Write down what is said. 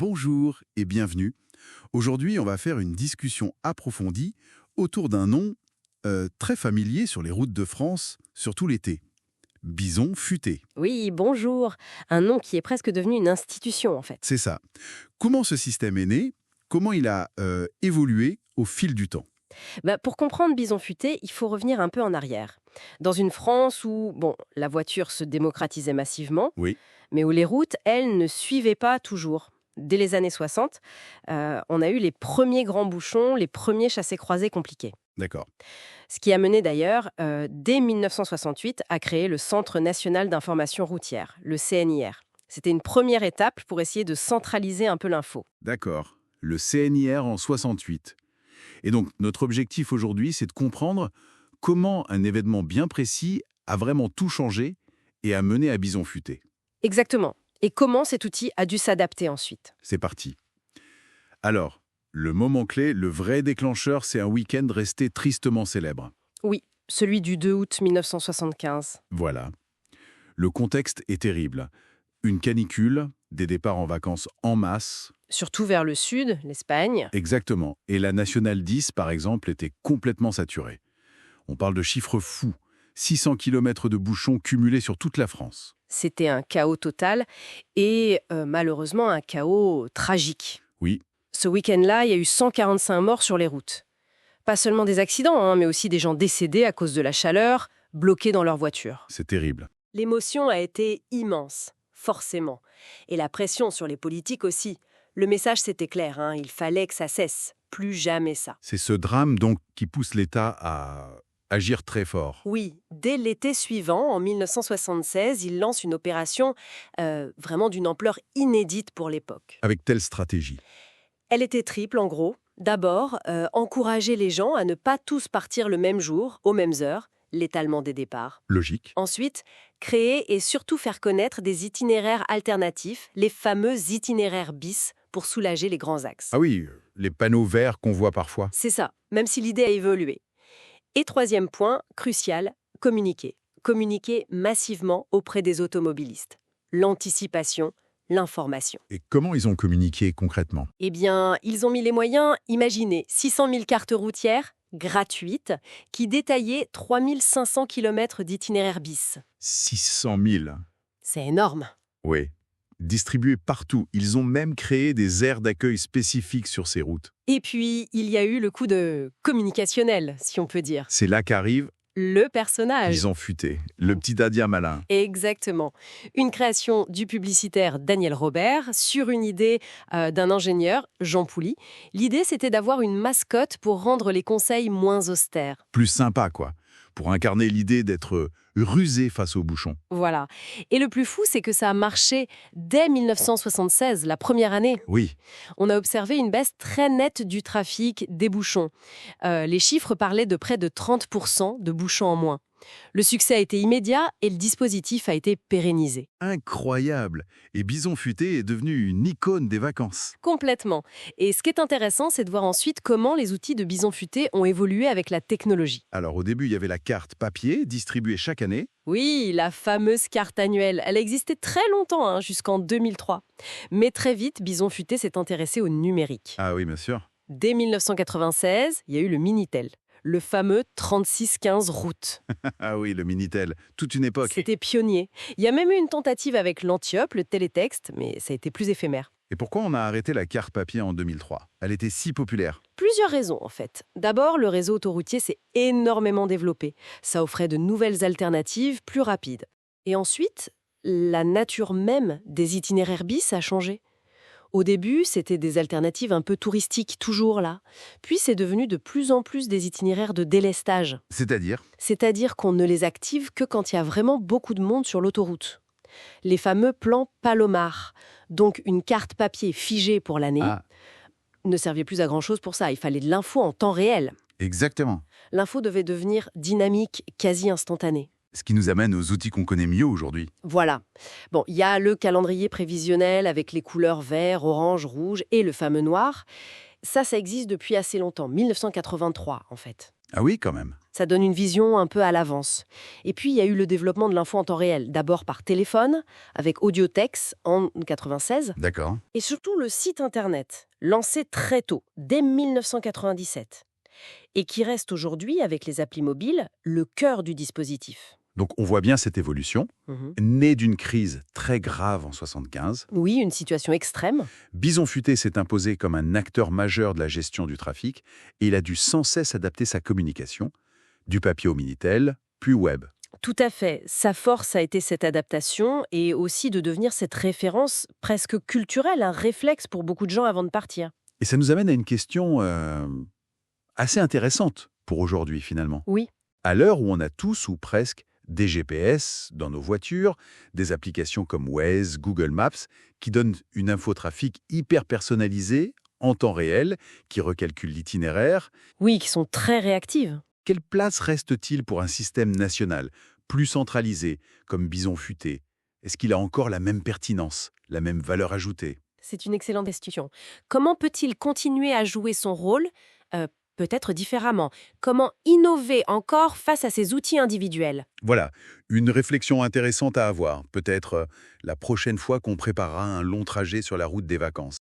Bonjour et bienvenue. Aujourd'hui, on va faire une discussion approfondie autour d'un nom très familier sur les routes de France, surtout l'été. Bison futé, Oui, bonjour. Un nom qui est presque devenu une institution, en fait. c'est ça. Comment ce système est né? Comment il a évolué au fil du temps? Pour comprendre Bison futé, il faut revenir un peu en arrière. Dans une France où, la voiture se démocratisait massivement, Oui, mais où les routes, elles, ne suivaient pas toujours. Dès les années 60, on a eu les premiers grands bouchons, les premiers chassés-croisés compliqués. d'accord. Ce qui a mené d'ailleurs, dès 1968, à créer le Centre national d'information routière, le CNIR. C'était une première étape pour essayer de centraliser un peu l'info. D'accord. Le CNIR en 68. Et donc, notre objectif aujourd'hui, c'est de comprendre comment un événement bien précis a vraiment tout changé et a mené à Bison futé. Exactement. Et comment cet outil a dû s'adapter ensuite. C'est parti. Alors, le moment clé, le vrai déclencheur, c'est un week-end resté tristement célèbre. Oui, celui du 2 août 1975. Voilà. Le contexte est terrible. Une canicule, des départs en vacances en masse. Surtout vers le sud, l'Espagne. Exactement. Et la Nationale 10, par exemple, était complètement saturée. On parle de chiffres fous. 600 km de bouchons cumulés sur toute la France. C'était un chaos total et malheureusement un chaos tragique. Oui, Ce week-end-là, il y a eu 145 morts sur les routes. Pas seulement des accidents, mais aussi des gens décédés à cause de la chaleur, bloqués dans leur voiture. c'est terrible. L'émotion a été immense, forcément. Et la pression sur les politiques aussi. Le message, c'était clair, il fallait que ça cesse. Plus jamais ça. C'est ce drame, donc, qui pousse l'État à agir très fort. Oui, dès l'été suivant, en 1976, il lance une opération vraiment d'une ampleur inédite pour l'époque. Avec telle stratégie. Elle était triple, en gros. D'abord, encourager les gens à ne pas tous partir le même jour, aux mêmes heures, l'étalement des départs. Logique. Ensuite, créer et surtout faire connaître des itinéraires alternatifs, les fameux itinéraires bis, pour soulager les grands axes. Ah oui, les panneaux verts qu'on voit parfois. C'est ça, même si l'idée a évolué. Et troisième point, crucial, communiquer. Communiquer massivement auprès des automobilistes. L'anticipation, l'information. Et comment ils ont communiqué concrètement? Eh bien, ils ont mis les moyens, imaginez, 600 000 cartes routières, gratuites, qui détaillaient 3500 km d'itinéraires bis. 600 000. C'est énorme. Oui. Distribués partout. Ils ont même créé des aires d'accueil spécifiques sur ces routes. Et puis, il y a eu le coup de communicationnel, si on peut dire. C'est là qu'arrive Le personnage. Bison futé, le petit Dadia malin. Exactement. Une création du publicitaire Daniel Robert sur une idée d'un ingénieur, Jean Pouly. L'idée, c'était d'avoir une mascotte pour rendre les conseils moins austères. Plus sympa, quoi. Pour incarner l'idée d'être rusé face aux bouchons. Voilà. Et le plus fou, c'est que ça a marché dès 1976, la première année. Oui, On a observé une baisse très nette du trafic des bouchons. Les chiffres parlaient de près de 30% de bouchons en moins. Le succès a été immédiat et le dispositif a été pérennisé. incroyable. Et Bison futé est devenu une icône des vacances. Complètement. Et ce qui est intéressant, c'est de voir ensuite comment les outils de Bison futé ont évolué avec la technologie. Alors au début, il y avait la carte papier distribuée chaque année. Oui, la fameuse carte annuelle. Elle existait très longtemps, jusqu'en 2003. Mais très vite, Bison futé s'est intéressé au numérique. Ah oui, bien sûr. Dès 1996, il y a eu le Minitel, le fameux 3615 route. Ah oui, le Minitel. Toute une époque. C'était pionnier. Il y a même eu une tentative avec l'Antiope, le télétexte, mais ça a été plus éphémère. Et pourquoi on a arrêté la carte papier en 2003? Elle était si populaire. Plusieurs raisons, en fait. D'abord, le réseau autoroutier s'est énormément développé. Ça offrait de nouvelles alternatives plus rapides. Et ensuite, la nature même des itinéraires bis a changé. Au début, c'était des alternatives un peu touristiques, toujours là. Puis c'est devenu de plus en plus des itinéraires de délestage. C'est-à-dire? C'est-à-dire qu'on ne les active que quand il y a vraiment beaucoup de monde sur l'autoroute. Les fameux plans Palomar, donc une carte papier figée pour l'année, Ah, ne servait plus à grand-chose pour ça. Il fallait de l'info en temps réel. exactement. L'info devait devenir dynamique, quasi instantanée. Ce qui nous amène aux outils qu'on connaît mieux aujourd'hui. Voilà. Bon, il y a le calendrier prévisionnel avec les couleurs vert, orange, rouge et le fameux noir. Ça existe depuis assez longtemps, 1983 en fait. Ah oui, quand même. Ça donne une vision un peu à l'avance. Et puis, il y a eu le développement de l'info en temps réel, d'abord par téléphone, avec Audiotex en 96, D'accord. et surtout le site Internet, lancé très tôt, dès 1997, et qui reste aujourd'hui, avec les applis mobiles, le cœur du dispositif. Donc on voit bien cette évolution, Mhm. née d'une crise très grave en 75. Oui, une situation extrême. Bison Futé s'est imposé comme un acteur majeur de la gestion du trafic et il a dû sans cesse adapter sa communication, du papier au Minitel, puis web. Tout à fait. Sa force a été cette adaptation et aussi de devenir cette référence presque culturelle, un réflexe pour beaucoup de gens avant de partir. Et ça nous amène à une question assez intéressante pour aujourd'hui finalement. Oui. À l'heure où on a tous ou presque des GPS dans nos voitures, des applications comme Waze, Google Maps, qui donnent une infotrafic hyper personnalisée, en temps réel, qui recalcule l'itinéraire, Oui, qui sont très réactives. quelle place reste-t-il pour un système national, plus centralisé, comme Bison Futé? Est-ce qu'il a encore la même pertinence, la même valeur ajoutée? C'est une excellente question. Comment peut-il continuer à jouer son rôle, peut-être différemment? Comment innover encore face à ces outils individuels? Voilà, une réflexion intéressante à avoir, peut-être la prochaine fois qu'on préparera un long trajet sur la route des vacances.